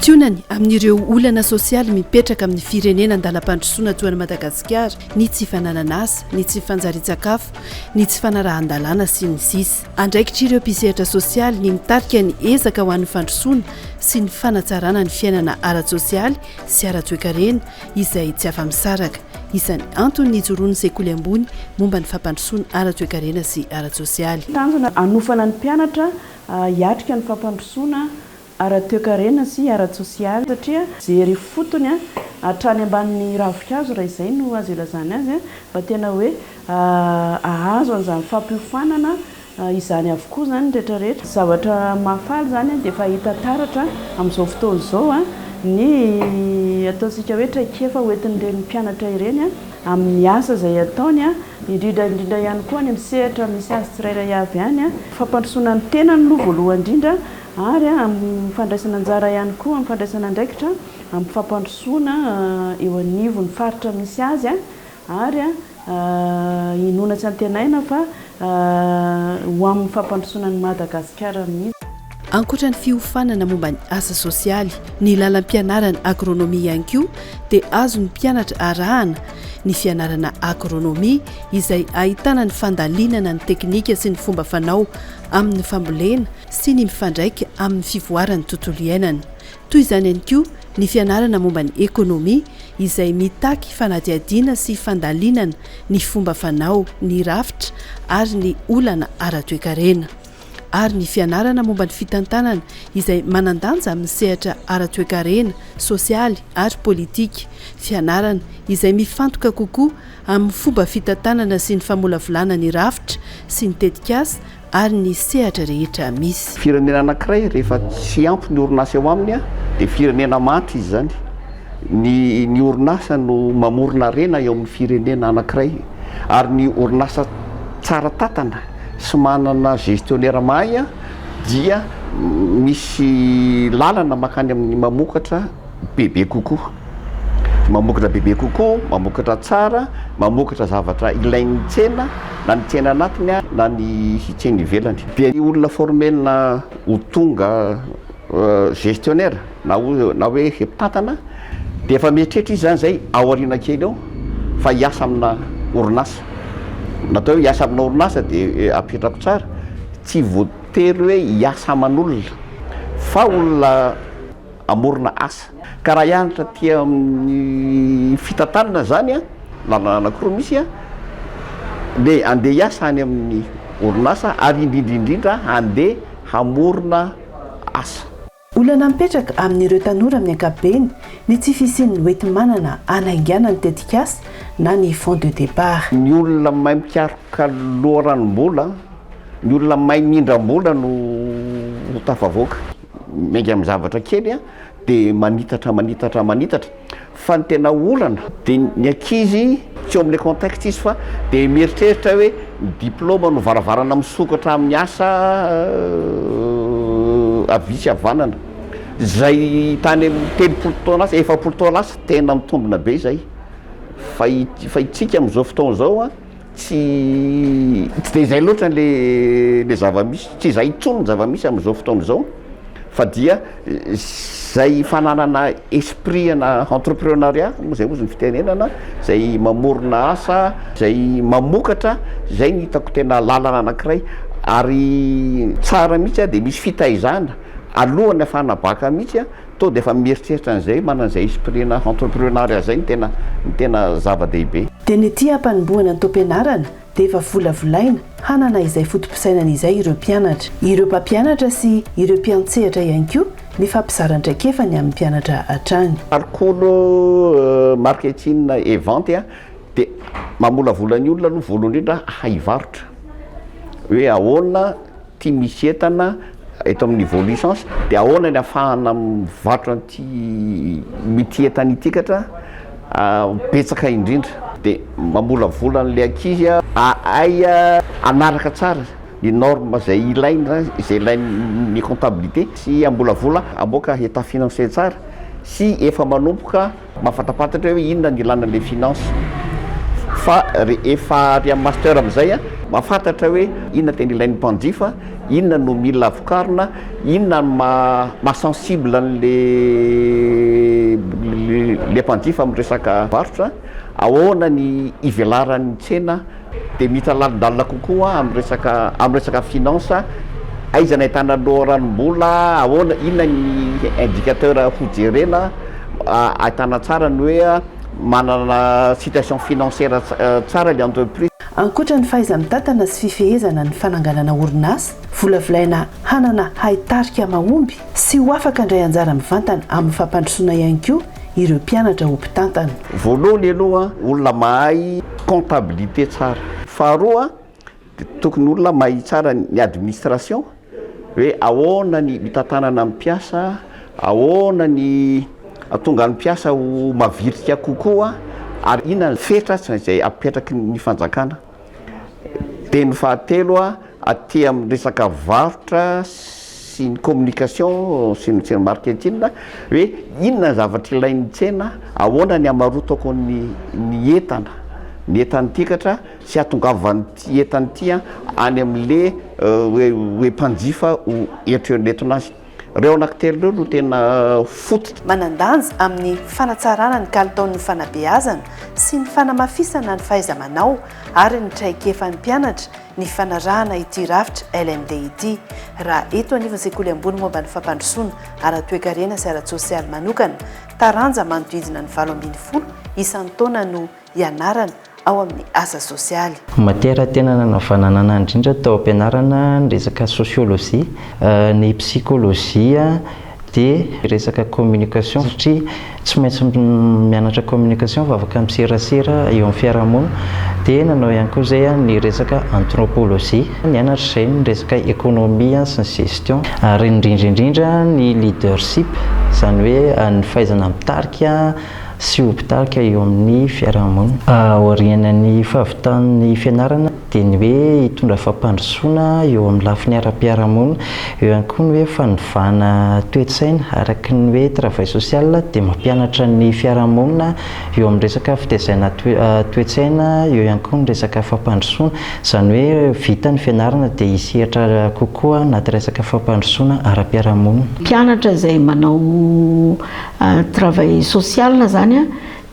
tionany amin'ireo olana sosialy mipetraka amin'ny firenena andalam-pandrosoana toany Madagasikara ny tsy fananana asa, ny tsy fanjari-tsakafo, ny tsy fanarahan-dalàna sy ny sisa. Andraikitra ireo mpisehatra sosialy ny mitarika ny ezaka ho an'ny fandrosoana sy ny fanatsarana ny fiainana ara-tsosialy sy ara-toekarena izay tsy afa-misaraka. Isan'ny antony nijoroan'ny sekoly ambony momba ny fampandrosoana ara-toekarena sy ara-tsosialy. Tanjona anofana ny mpianatra hiatrika ny fampandrosoana ara-toekarena sy ara-tsosialy satria jery fotony hatrany ambanin'ny ravinkazo raha izay no azo ilazany azy mba tena hoe ahazo an'izany fampiofanana izany avokoa zany rehetrarehetra. Zavatra mahafaly zany dia efa hita taratra amin'izao fotoana izao ny ataontsika hoe traikefa hoentin'ireny mpianatra ireny amin'ny asa izay ataony indrindra ihany koa ny misehatra misy azy tsirairay avy ihany fampandrosoana ny tenany aloha voalohany indrindra ary amin'ny fandraisana anjara ihany koa amin'ny fandraisana andraikitra amin'ny fampandrosoana eo anivo ny faritra misy azy ary inona tsy antenaina fa ho amin'ny fampandrosoana ny Madagasikara mihitsy. Ankoatra ny fiofanana momba ny asa sosialy, ny lalam-pianarana agronomia ihany koa dia azo ny mpianatra arahana ny fianarana agronomia izay ahitana ny fandalinana ny teknika sy ny fomba fanao amin'ny fambolena sy ny mifandraika amin'ny fivoaran'ny tontolo iainana. Toy izany ihany koa ny fianarana momba ny ekonomia izay mitaky fanadihadiana sy fandalinana ny fomba fanao, ny rafitra ary ny olana ara-toekarena. Ary ny fianarana momba ny fitantanana izay manandanja amin'ny sehatra ara-toekarena, sosialy ary politika. Fianarana izay mifantoka kokoa amin'ny fomba fitantanana sy ny famolavolana ny rafitra sy ny tetikasa ary ny sehatra rehetra misy. Firenena anankiray rehefa tsy ampy ny orinasa eo aminy dia firenena maty izy zany. Ny orinasa no mamorona rena eo amin'ny firenena anankiray ary ny orinasa tsara tatana sy manana gestionnaire mahay dia misy lalana makany amin'ny mamokatra bebe kokoa. Mamokatra bebe kokoa, mamokatra tsara, mamokatra zavatra ilain'ny tsena, na ny tsena anatiny na ny tsena ivelany. Dia ny olona formena ho tonga gestionnaire na hoe hepitantana dia efa mieritreritra izy zany zay ao aoriana kely eo fa hiasa amina orinasa. Natao hoe hiasa amina orinasa dia apetrako tsara, tsy voatery hoe hiasa aman'olona fa olona amorona asa. Ka raha hianatra ty amin'ny fitantanana zany lalana anankiroa misy dia andeha hiasa any amin'ny orinasa ary indrindrindrindra andeha hamorona asa. Olana mipetraka amin'ireo tanora amin'ny ankapobeny ny tsy fisian'ny hoety manana anaingana ny tetikasa na ny fond de départ. Ny olona mahay mikaroka loharanom-bola, ny olona mahay mindram-bola no tafavoaka. Mainga amin'ny zavatra kely dia manitatra fa ny tena olana dia ny ankizy tsy eo amin'ilay contexte izy fa dia mieritreritra hoe diplôma no varavarana misokatra amin'ny asa avitsy havanana. Zay tany amin'ny 30 taona asa, 40 taona asa tena mitombina be zay. Fa itsika amin'izao fotoana izao tsy dia izay loatra le zava-misy, tsy izay intsony ny zava-misy amin'izao fotoana izao fa dia zay fananana esprit na entrepreneuriat moa zay ozy ny fitenenana, zay mamorona asa, zay mamokatra, zay ny hitako tena lalana anankiray ary tsara mihitsy dia misy fitaizana alohan'ny afanabaka mihitsy to dia efa mieritreritra an'izay manan'izay esprit na entrepreneuriat zay ny tena zava-dehibe. Dia ny ety hampanimboana ny taom-pianarana dia efa volavolaina hanana izay fotom-pisainana izay ireo mpianatra, ireo mpampianatra sy ireo mpiantsehatra ihany koa ny fampizaran-traikefany amin'ny mpianatra hatrany. Parcours marketing et vente dia mamolavola ny olona aloha voalohany indrindra haivarotra hoe ahoana tia misy entana eto amin'ny niveau licence dia ahoana ny ahafahana mivarotra an'ity mity entana itikatra betsaka indrindra. Dia mamolavola n'ilay ankizy ahay anaraka tsara ny norme zay ilaina, izay ilain'ny comptabilité sy ambolavola aboaka état financier tsara sy efa manomboka mafatapatatra hoe inona ny ilana le finance. Fa efa ary amin'ny master amin'izay mahafantatra hoe inona tena ilain'ny mpanjifa, inona no mila avokarina, inona masensible an'le mpanjifa amin'ny resaka varotra, ahoana ny ivelaran'ny tsena dia mita lalindalina kokoa amin'ny resaka finance, aizana ahitana loha-ranom-bola, ahoana inona ny indicateur hojerena, ahitana tsara ny hoe manana situation financière tsara le entreprise. Ankoatra ny fahaiza-mitantana sy fifehezana ny fananganana orinasa, volavolaina hanana haitarika mahomby sy ho afaka indray anjara mivantana amin'ny fampandrosoana ihany koa ireo mpianatra ho mpitantana. Voalohany aloha olona mahay comptabilité tsara, faharoa tokony olona mahay tsara ny administration, hoe ahoana ny mitantanana amin'ny mpiasa, ahoana ny atonga ny mpiasa ho mavirika kokoa, ary inona ny fetra izay apetraky ny fanjakana. Dia ny fahatelo aty amin'ny resaka varotra sy ny communication sy ny marketing, hoe inona zavatra ilain'ny tsena, ahoana ny amarotako ny entana, ny entany tikatra sy atongavan'ity entany ity any amin'le hoe mpanjifa ho eritreretin'azy. Reo anankitelo reo no tena fototra. Manandanja amin'ny fanatsarana ny kalitaon'ny fanabeazana sy ny fanamafisana ny fahaiza-manao ary ny traikefan'ny mpianatra ny fanarahana ity rafitra LMD ity. Raha eto anivon'ny sekoly ambony momba ny fampandrosoana ara-toekarena sy ara-tsosialy manokana, taranja manodidina ny 7 isan'ny taona no ianarana ao amin'ny asa sosialy. Matiera tena nanavanana indrindra tao am-pianarana ny resaka sosiolojia, ny psikolojia dia resaka communication, satria tsy maintsy mianatra communication fa afaka miserasera eo amin'ny fiarahamonina. Dia nanao ihany koa izay ny resaka anthropologie, nianatra izay ny resaka économie sy ny gestion, ary indrindraindrindra ny leadership, izany hoe ny fahaizana mitarika sy ho mpitarika eo amin'ny fiarahamonina. Aorianan'ny fahavitan'ny fianarana dia ny hoe hitondra fampandrosoana eo amin'ny lafiny ara-piarahamonina, eo ihany koa ny hoe fanovana toe-tsaina araky ny hoe travail social, dia mampianatra ny fiarahamonina eo amin'ny resaka fitaizana toe-tsaina, eo ihany koa ny resaka fampandrosoana, izany hoe vita ny fianarana dia hisehatra kokoa anaty resaka fampandrosoana ara-piarahamonina. Mpianatra izay manao travail social zany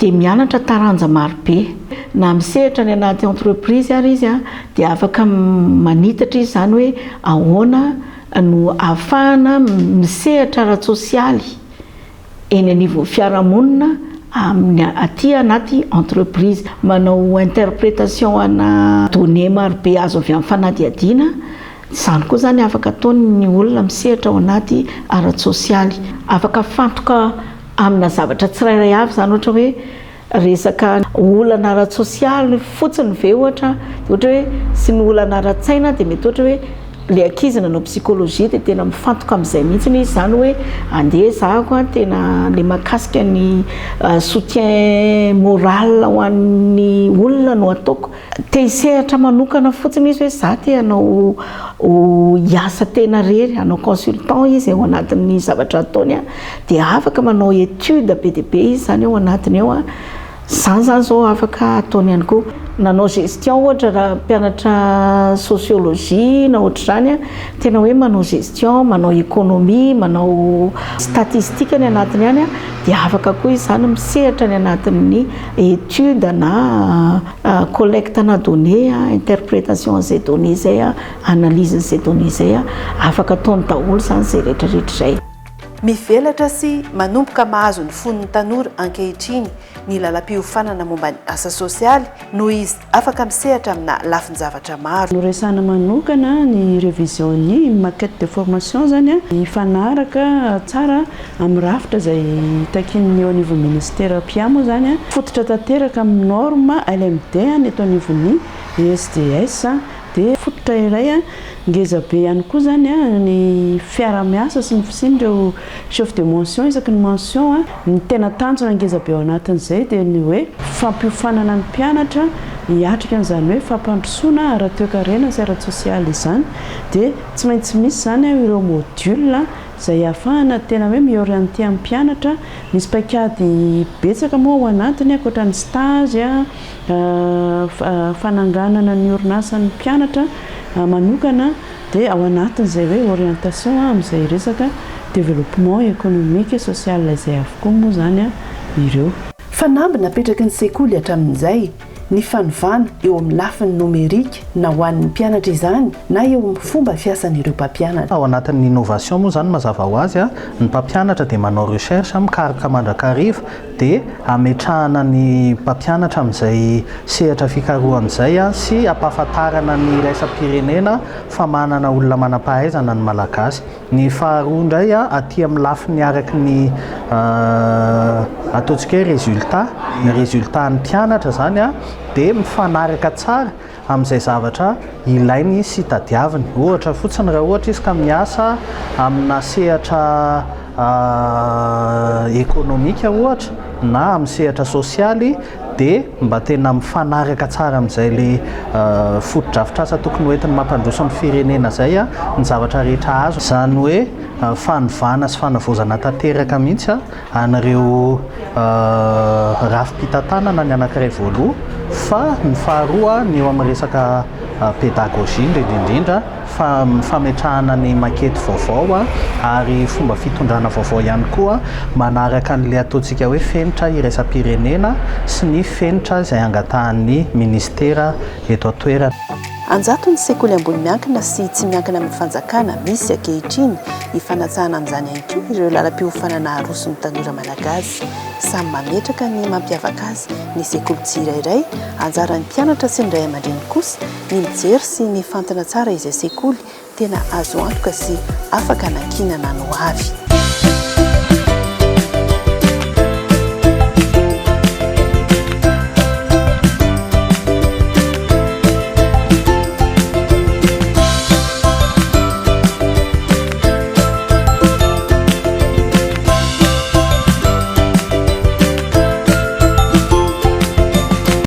dia mianatra taranja marobe, na misehatra ny anaty entreprise ary izy dia afaka manitatra izy, zany hoe ahoana no ahafahana misehatra ara-tsosialy eny anivon'ny fiarahamonina amin'ny aty anaty entreprise. Manao interprétation ana données marobe azo avy amin'ny fanadihadiana, izany koa zany afaka ataony olona misehatra ao anaty ara-tsosialy, afaka fantoka amina zavatra tsirairay avy, zany ohatra hoe resaka olana ara-tsosialy fotsiny ve ohatra hoe sy ny olana ara-tsaina, dia mety ohatra hoe le ankizy nanao psychologie dia tena mifantoka amin'izay mihitsy izy, zany hoe andeha zahako tena le mahakasika ny soutien moral ho an'ny olona no ataoko, te hisehatra manokana fotsiny izy hoe za te hanao hiasa tena rery, hanao consultant izy ao anatin'ny zavatra ataony, dia afaka manao étude be dia be izy zany ao anatiny ao. Zany zao afaka ataony ihany koa. Nanao gestion ohatra raha mpianatra sociologie na ohatr'izany, tena hoe manao gestion, manao économie, manao statistique ny anatiny any, dia afaka koa izy zany misehatra ny anatin'ny étude na collecte na données, interprétation zay données zay, analyse zay données zay, afaka ataony daholo zany zay rehetrarehetra zay. Mivelatra sy manomboka mahazo ny fon'ny tanora ankehitriny ny lalam-piofanana momba ny asa sosialy noho izy afaka misehatra amina lafin-javatra maro. Noresana manokana ny révision-ny maquette de formation zany ifanaraka tsara amin'ny rafitra izay takin'ny ao anivon'ny ministère mpiamo zany, fototra tanteraka amin'ny norme LMD ny eto anivon'ny SDS, dia fototra iray ngeza be ihany koa zany ny fiara-miasa sy ny fisindreo chef de mention isaky ny mention, ny tena tanjona ngeza be ao anatin'izay dia ny hoe fampiofanana ny mpianatra hiatrika an'izany hoe fampandrosoana ara-toekarena sy ara-tsosialy izany. Dia tsy maintsy misy zany ireo module izay ahafahana tena hoe miorienté amin'ny mpianatra, misy paikady betsaka moa ao anatiny ankoatra ny stage, fananganana ny orinasan'ny mpianatra manokana dia ao anatin'izay hoe orientation amin'izay resaka développement économique et social izay avokoa moa zany a ireo fanamby napetraky ny sekoly hatramin'izay ny fanovana eo amin'ny lafiny nomerika na ho an'ny mpianatra izany na eo amin'ny fomba fiasan'ireo mpampianatra ao anatin'ny innovation moa zany mazava ho azy a ny mpampianatra dia manao recherche mikaroka mandrakariva dia ametrahana ny mpampianatra amin'izay sehatra fikarohan'izay a sy ampahafantarana ny raisam-pirenena fa manana olona manam-pahaizana ny malagasy ny faharoa indray a aty amin'ny lafiny araky ny ataontsika hoe résultat ny résultat ny mpianatra zany a dia mifanaraka tsara amin'izay zavatra ilainy sy tadiaviny ohatra fotsiny raha ohatra izy ka miasa amina sehatra économique ohatra na amin'ny sehatra sosialy dia mba tena mifanaraka tsara amin'izay le foto-drafitrasa tokony hoentiny mampandroso amin'ny firenena zay a ny zavatra rehetra azo zany hoe fanovana sy fanavozana tanteraka mihitsy an'ireo rafi-pitantanana ny anankiray voaloha fa ny faharoa ny eo amin'ny resaka pédagogie indrindra fametrahana ny makety vaovao ary fomba fitondrana vaovao ihany koa manaraka n'le ataontsika hoe fenitra iraisam-pirenena sy ny fenitra izay angatahan'ny ministera eto an-toerana anjato ny sekoly ambony miankina sy tsy miankina amin'ny fanjakana misy ankehitriny hifanatsahana amin'izany ihany koa ireo lalam-piofanana aroson'ny tanora malagasy samy mametraka ny mampiavaka azy ny sekoly tsirairay anjaran'ny mpianatra sy ny ray aman-dreny kosa ny mijery sy ny fantana tsara izay sekoly tena azo antoka sy afaka nankinana no avy